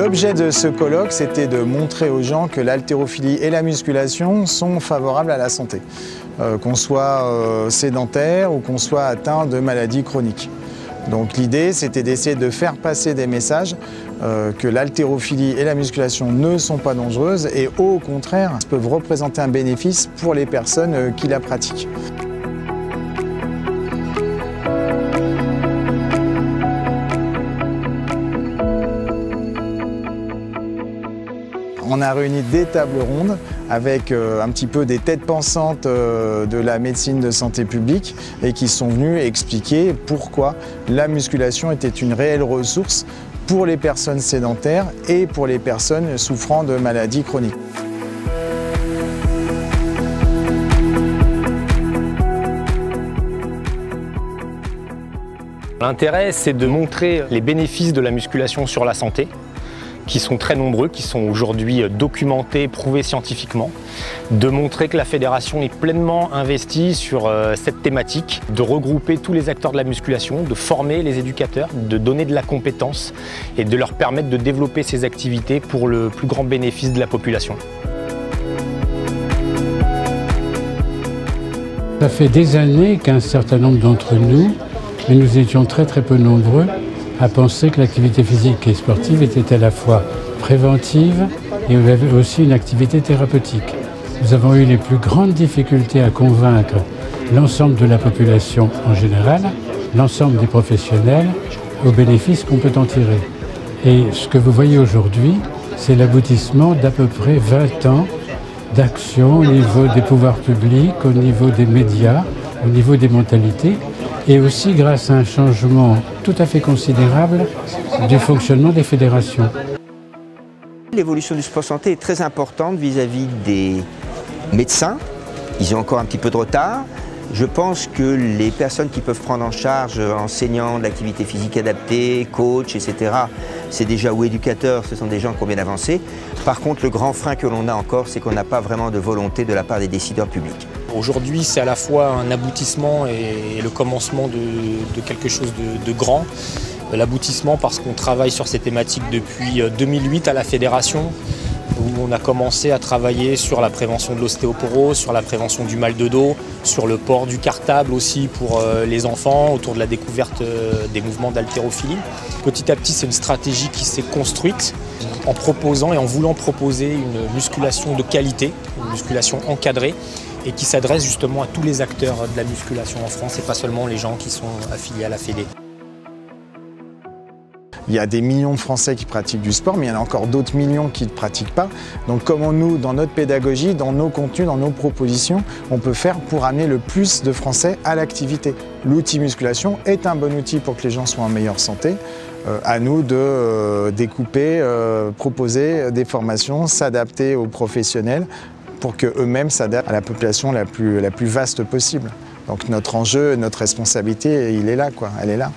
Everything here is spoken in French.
L'objet de ce colloque, c'était de montrer aux gens que l'haltérophilie et la musculation sont favorables à la santé, qu'on soit sédentaire ou qu'on soit atteint de maladies chroniques. Donc l'idée, c'était d'essayer de faire passer des messages que l'haltérophilie et la musculation ne sont pas dangereuses et au contraire peuvent représenter un bénéfice pour les personnes qui la pratiquent. On a réuni des tables rondes avec un petit peu des têtes pensantes de la médecine de santé publique et qui sont venus expliquer pourquoi la musculation était une réelle ressource pour les personnes sédentaires et pour les personnes souffrant de maladies chroniques. L'intérêt, c'est de montrer les bénéfices de la musculation sur la santé, qui sont très nombreux, qui sont aujourd'hui documentés, prouvés scientifiquement, de montrer que la fédération est pleinement investie sur cette thématique, de regrouper tous les acteurs de la musculation, de former les éducateurs, de donner de la compétence et de leur permettre de développer ces activités pour le plus grand bénéfice de la population. Ça fait des années qu'un certain nombre d'entre nous, mais nous étions très peu nombreux, à penser que l'activité physique et sportive était à la fois préventive et avait aussi une activité thérapeutique. Nous avons eu les plus grandes difficultés à convaincre l'ensemble de la population en général, l'ensemble des professionnels, aux bénéfices qu'on peut en tirer. Et ce que vous voyez aujourd'hui, c'est l'aboutissement d'à peu près 20 ans d'action au niveau des pouvoirs publics, au niveau des médias, au niveau des mentalités, et aussi grâce à un changement tout à fait considérable du fonctionnement des fédérations. L'évolution du sport santé est très importante vis-à-vis des médecins. Ils ont encore un petit peu de retard. Je pense que les personnes qui peuvent prendre en charge enseignants de l'activité physique adaptée, coach, etc., c'est déjà, ou éducateurs, ce sont des gens qui ont bien avancé. Par contre, le grand frein que l'on a encore, c'est qu'on n'a pas vraiment de volonté de la part des décideurs publics. Aujourd'hui, c'est à la fois un aboutissement et le commencement de quelque chose de grand. L'aboutissement parce qu'on travaille sur ces thématiques depuis 2008 à la fédération, où on a commencé à travailler sur la prévention de l'ostéoporose, sur la prévention du mal de dos, sur le port du cartable aussi pour les enfants, autour de la découverte des mouvements d'haltérophilie. Petit à petit, c'est une stratégie qui s'est construite en proposant et en voulant proposer une musculation de qualité, une musculation encadrée, et qui s'adresse justement à tous les acteurs de la musculation en France et pas seulement les gens qui sont affiliés à la Fédé. Il y a des millions de Français qui pratiquent du sport, mais il y en a encore d'autres millions qui ne pratiquent pas. Donc comment nous, dans notre pédagogie, dans nos contenus, dans nos propositions, on peut faire pour amener le plus de Français à l'activité. L'outil musculation est un bon outil pour que les gens soient en meilleure santé. À nous de découper, proposer des formations, s'adapter aux professionnels pour qu'eux-mêmes s'adaptent à la population la plus vaste possible. Donc notre enjeu, notre responsabilité, il est là, quoi. Elle est là.